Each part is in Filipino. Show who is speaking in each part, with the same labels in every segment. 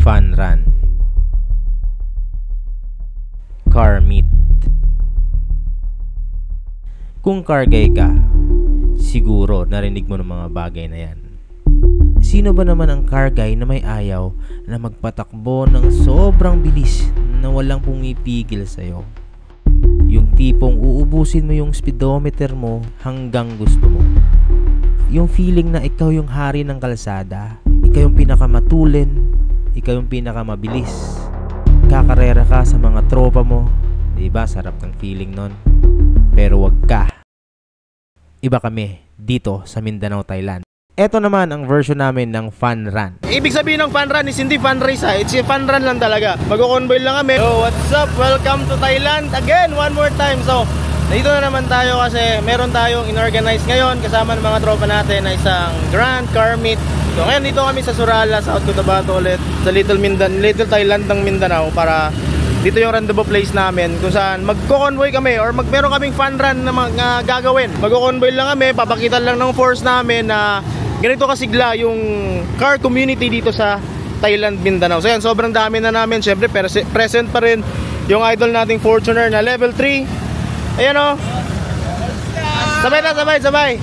Speaker 1: Fun Run, car meet. Kung car guy ka, siguro narinig mo ng mga bagay na yan. Sino ba naman ang car guy na may ayaw na magpatakbo ng sobrang bilis na walang pumipigil sa'yo? Yung tipong uubusin mo yung speedometer mo hanggang gusto mo. Yung feeling na ikaw yung hari ng kalsada, ikaw yung pinakamatulin, ikaw yung pinakamabilis. Kakarera ka sa mga tropa mo, diba? Sarap ng feeling nun. Pero wag ka. Iba kami dito sa Mindanao, Thailand. Ito naman ang version namin ng Fun Run.
Speaker 2: Ibig sabihin ng Fun Run is hindi fun race ha. It's a fun run lang talaga. Mag-convoy lang kami. So what's up? Welcome to Thailand again, one more time. So dito na naman tayo kasi meron tayong inorganize ngayon kasama ng mga tropa natin na isang grand car meet. So ngayon dito kami sa Surala, South Cotabato ulit, sa Little Thailand ng Mindanao, para dito yung rendezvous place namin kung saan magko-convoy kami or meron kaming fun run na gagawin. Magko-convoy lang kami, papakita lang ng force namin na ganito kasigla yung car community dito sa Thailand, Mindanao. So yan, sobrang dami na namin. Siyempre present pa rin yung idol nating Fortuner na level 3. Ayan o. Sabay na, sabay.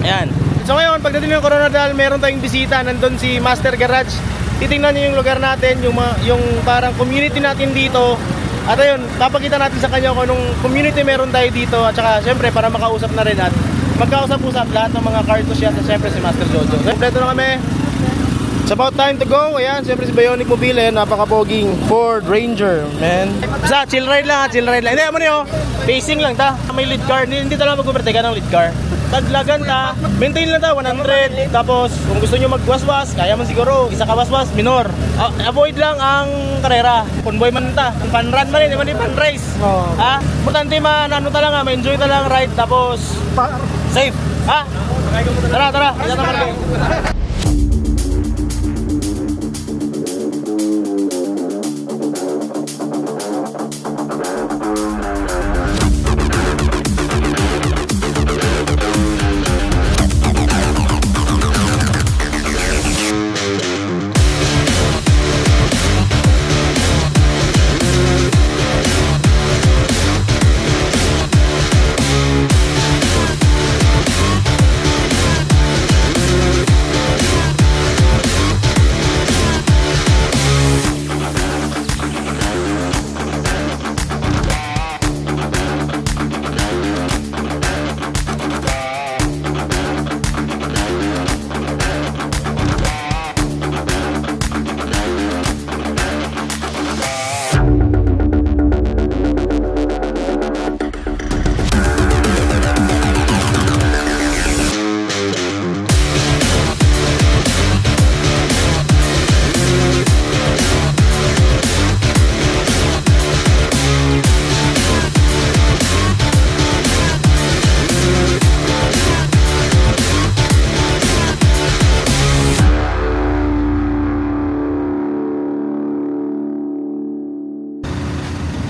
Speaker 2: Ayan. So ngayon, pagdating ng Coronadal, meron tayong bisita. Nandun si Master Garage. Titingnan niyo yung lugar natin, yung parang community natin dito. At ayun, papakita natin sa kanya kung anong community meron tayo dito. At saka syempre para makausap na rin at magkausap-usap lahat ng mga car enthusiasts at syempre si Master Jojo. So kompleto na kami. It's about time to go. Ayan, syempre si Bionic Mobile, napaka-poging Ford Ranger, man. Basta chill ride lang. Hindi, mo niyo, pacing lang ta. May lead car, hindi talaga mag-overtake ng lead car. Taglagan ta, maintain lang ta, 100. Tapos kung gusto nyo magwaswas, kaya man siguro, isa ka waswas, minor. Avoid lang ang karera. Convoy man ta, fun run man rin, hindi fun race. Ha? Importante man, ano talaga, ma-enjoy talaga ride, tapos safe. Ha? Tara, isa na marami.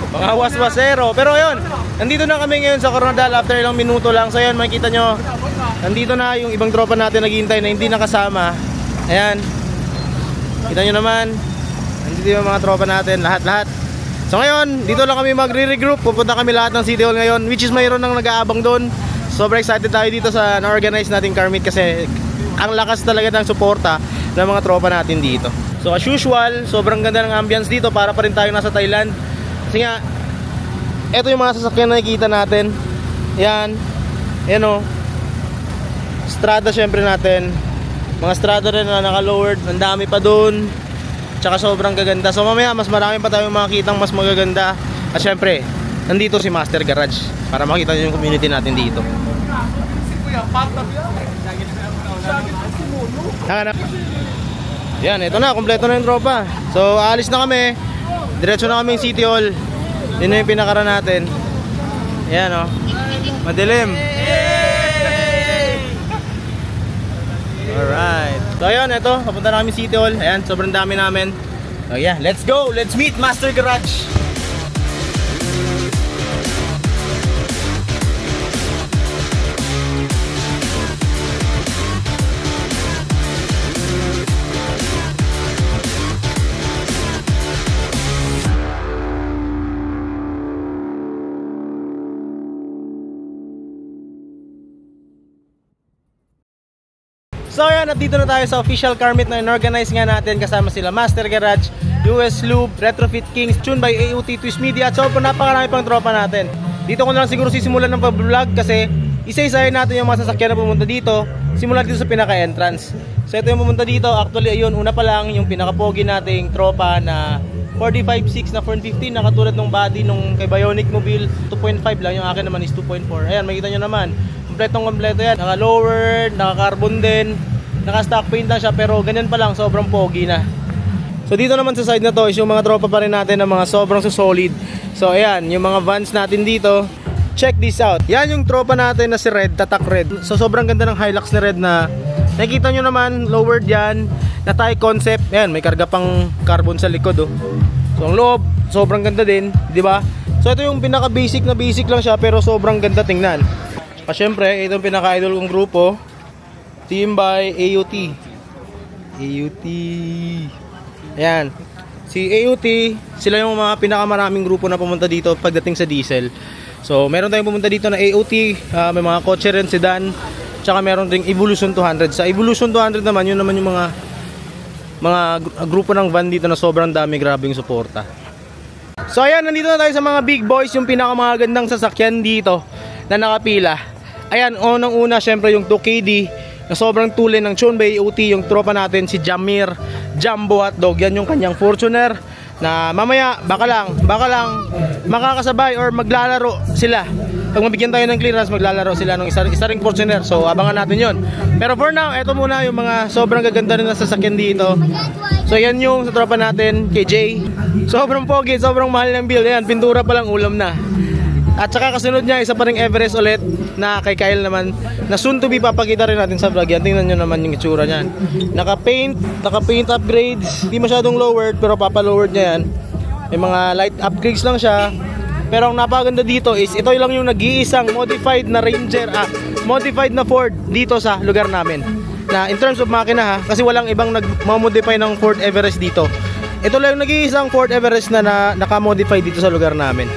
Speaker 2: Mga waswasero. Pero yun, nandito na kami ngayon sa Coronadal after ilang minuto lang. So yun, makikita nyo, nandito na yung ibang tropa natin naghihintay na hindi nakasama. Ayan, kita nyo naman, nandito yung mga tropa natin, lahat. So ngayon, dito lang kami magre-regroup. Pupunta kami lahat ng City Hall ngayon, which is mayroon nang nag-aabang doon. Sobrang excited tayo dito sa na-organize nating car meet kasi ang lakas talaga ng suporta ng mga tropa natin dito. So as usual, sobrang ganda ng ambience dito, para pa rin tayo nasa Thailand. Kasi nga, eto yung mga sasakyan na nakikita natin. Yan o, strada syempre natin. Mga strada rin na naka-lowered, ang dami pa dun. Tsaka sobrang gaganda. So mamaya mas marami pa tayong makikitang mas magaganda. At syempre, nandito si Master Garage para makita nyo yung community natin dito. Yan, ito na, kompleto na yung tropa. So aalis na kami. Diretso na kami yung City Hall. Yun na yung pinakara natin. Ayan o, madilim. Alright. So ayun, ito, papunta na kami City Hall. Ayan, sobrang dami namin. So yeah, let's go. Let's meet Master Garage. So ayan, at dito na tayo sa official car meet na in-organize nga natin. Kasama sila Master Garage, US Lube, Retrofit Kings, Tune by AOT, Twist Media, at so napakarami pang tropa natin. Dito ko na lang siguro sisimulan ng pag-vlog kasi isa-isahin natin yung mga sasakyan na pumunta dito. Simulan dito sa pinaka-entrance. So ito yung pumunta dito. Actually ayun, una pa lang yung pinaka-pogi nating tropa na 45.6 na 415 na katulad ng body nung kay Bionic Mobile. 2.5 lang, yung akin naman is 2.4. Ayan, makikita nyo naman, kompleto yan. Naka-lowered, naka-carbon din, naka-stock paint lang siya, pero ganyan pa lang, sobrang pogi na. So dito naman sa side na to is yung mga tropa pa rin natin na mga sobrang solid. So ayan, yung mga vans natin dito. Check this out. Yan yung tropa natin na si Red, Tatak Red. So sobrang ganda ng Hilux ni Red na nakikita nyo naman, lowered yan, na tie concept. Ayan, may karga pang carbon sa likod oh. So ang loob, sobrang ganda din, di ba? So ito yung pinaka basic na basic lang siya, pero sobrang ganda tingnan. Syempre, ito yung pinaka-idol kong grupo, Team by AOT. AOT. Ayan. Si AOT, sila yung mga pinakamaraming grupo na pumunta dito pagdating sa diesel. So, meron tayong pumunta dito na AOT, may mga kotse rin, sedan, tsaka meron ding Evolution 200. Sa Evolution 200 naman, yun naman yung mga grupo ng van dito na sobrang dami, grabing suporta. So, ayan, nandito na tayo sa mga big boys, yung pinakamagandang sasakyan dito na nakapila. Ayan, unang-una, syempre yung 2KD na sobrang tulin ng Tune by AOT, yung tropa natin si Jamir Jumbo Hotdog. Yan yung kanyang Fortuner na mamaya baka lang makakasabay or maglalaro sila. Pag mabigyan tayo ng clearance, maglalaro sila ng isa ring Fortuner. So abangan natin yon. Pero for now, eto muna yung mga sobrang gaganda rin na sasakyan dito. So yan yung sa tropa natin kay Jay. Sobrang pogi, sobrang mahal ng build. Ayan, pintura pa lang, ulam na. At saka kasunod niya, isa pa ring Everest ulit na kay Kyle naman, na soon to be papakita rin natin sa vlog yan. Tingnan nyo naman yung itsura niyan. Naka-paint upgrades. Hindi masyadong lowered, pero papa-lowered niya yan. May mga light upgrades lang siya. Pero ang napaganda dito is, ito lang yung nag-iisang modified na Ranger, modified na Ford dito sa lugar namin. Na in terms of makina ha, kasi walang ibang nag-modify ng Ford Everest dito. Ito lang yung nag-iisang Ford Everest na naka-modify dito sa lugar namin.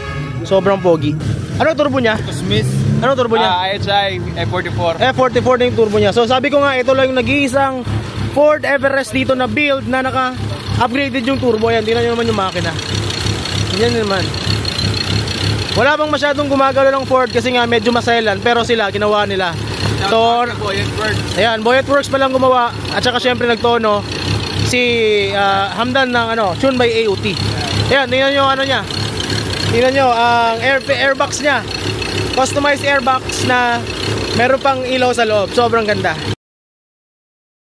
Speaker 2: Sobrang pogi. Ano turbo niya?
Speaker 3: Smith.
Speaker 2: Ano turbo niya?
Speaker 3: IHI F44.
Speaker 2: F44 na yung turbo niya. So sabi ko nga, ito lang yung nag-iisang Ford Everest dito na build na naka-upgraded yung turbo. Yan, tingnan nyo naman yung makina. Yan naman. Wala bang masyadong gumagalo ng Ford kasi nga medyo maselan, pero sila, ginawa nila. So,
Speaker 3: Boyet Works.
Speaker 2: ayan, Boyet Works pa lang gumawa. At saka syempre nagtono si Hamdan ng Tune by AOT. Ayan, tingnan nyo ano niya. Tingnan nyo, ang airbox niya. Customized airbox na meron pang ilaw sa loob. Sobrang ganda.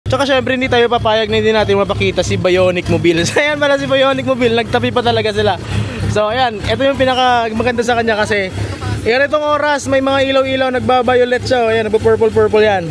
Speaker 2: Tsaka syempre hindi tayo papayag na hindi natin mapakita si Bionic Mobile. Ayan pala si Bionic Mobile. Nagtabi pa talaga sila. So ayan, ito yung pinaka maganda sa kanya kasi itong oras may mga ilaw-ilaw, nagba-violet siya. Ayan, nagpa-purple yan.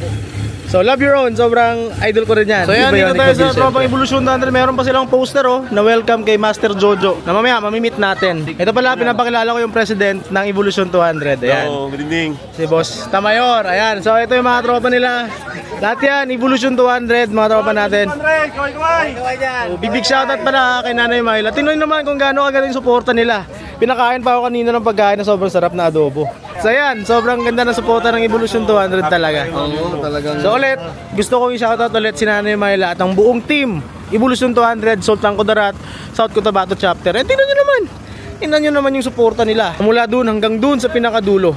Speaker 2: So love your own, sobrang idol ko rin yan. So ayan, dito tayo sa tropang Evolution 200. Meron pa silang poster na welcome kay Master Jojo na mamaya mamimit natin. Ito pala, pinapakilala ko yung president ng Evolution 200. Ayan.
Speaker 3: Hello, good evening.
Speaker 2: Si Boss Tamayor. Ayan, so ito yung mga tropa nila. Lahat yan, Evolution 200, mga tropa natin. So, big shoutout pala kay Nanay Myla. Tingnan naman kung gaano kaganda yung suporta nila. Pinakain pa ako kanina ng pagkain na sobrang sarap na adobo. So ayan, sobrang ganda ng suporta ng Evolution 200 talaga.
Speaker 3: Oo, talagang.
Speaker 2: So ulit, gusto kong i-shoutout ulit si Nanay Myla at ang buong team Evolution 200, Sultan Kudarat, South Cotabato Chapter. Tingnan nyo naman yung suporta nila. Mula dun hanggang dun sa pinakadulo.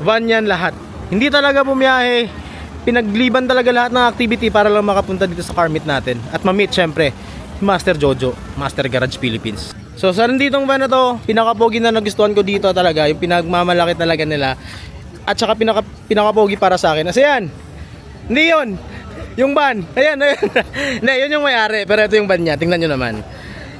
Speaker 2: Van yan lahat. Hindi talaga bumiyahe. Pinagliban talaga lahat ng activity para lang makapunta dito sa car meet natin. At ma-meet syempre Master Jojo, Master Garage Philippines. So sa nanditong van na to, pinakapogi na nagustuhan ko dito talaga, yung pinagmamalaki talaga nila. At saka pinakapogi para sa akin. Kasi yan, hindi yun, yung van. Ayan. Hindi, yun yung may-ari, pero ito yung van niya, tingnan nyo naman.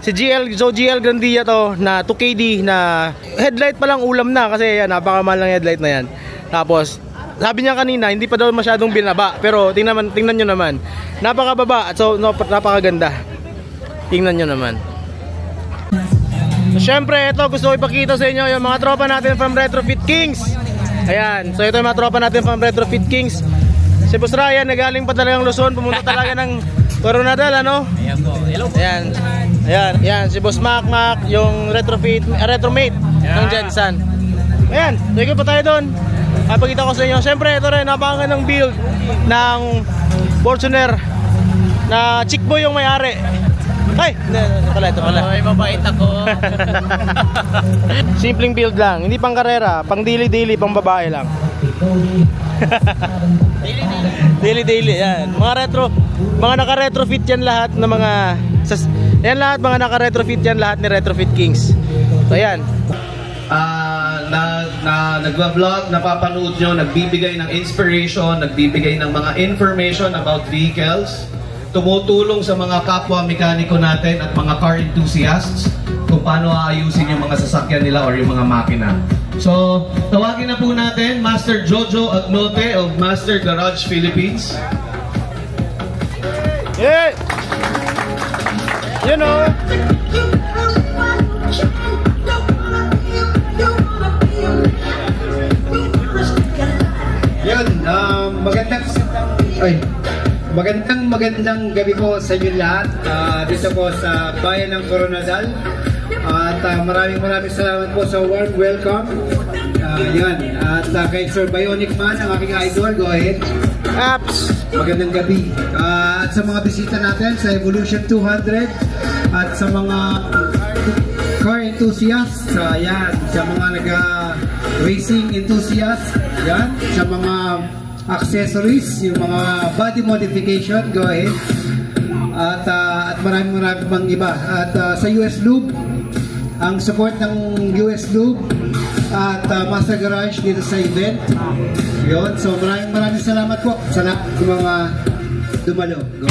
Speaker 2: Si GL Grandia to na 2KD na headlight pa lang ulam na kasi yan, napakamahal ng headlight na yan. Tapos sabi niya kanina, hindi pa daw masyadong binaba, pero tingnan nyo naman. Napakababa at so napakaganda. Tingnan nyo naman. So, syempre, ito gusto ko ipakita sa inyo yung mga tropa natin from Retrofit Kings. Ayan, so ito yung mga tropa natin from Retrofit Kings. Si Boss Ryan, nagaling pa talagang Luzon, pumunta talaga ng Coronadal, ano? Ayan, si Boss Mac, yung Retromate ng Jensen. Ayan, sige pa tayo doon. Papakita ko sa inyo. Siyempre, ito rin, napakagandang build ng Fortuner na chick boy yung may-ari. Ay, ito pala.
Speaker 3: Ay, mabait ako.
Speaker 2: Simpleng build lang, hindi pang karera, pang daily pang babae lang. Daily yan. Mga naka-retrofit yan lahat ng mga mga naka-retrofit yan lahat ni Retrofit Kings. So yan.
Speaker 4: Nagwa-vlog, napapanood nyo, nagbibigay ng inspiration, nagbibigay ng mga information about vehicles, tumutulong sa mga kapwa mekaniko natin at mga car enthusiasts kung paano aayusin yung mga sasakyan nila or yung mga makina. So, tawagin na po natin Master Jojo Agnote of Master Garage Philippines.
Speaker 2: Yeah! You know!
Speaker 5: Yun, magandang gabi po sa inyo lahat dito po sa bayan ng Coronadal. At maraming salamat po sa warm welcome. At kay Sir Bionic Man, ang aking idol, go ahead.
Speaker 2: Apps!
Speaker 5: Magandang gabi. At sa mga bisita natin sa Evolution 200 at sa mga car enthusiasts, sa mga racing enthusiasts, sa mga accessories, yung mga body modification, go ahead. At maraming pang iba. At sa US Lube, ang support ng US Lube at Master Garage dito sa event. Yun, so maraming salamat po sa mga dumalo. Go.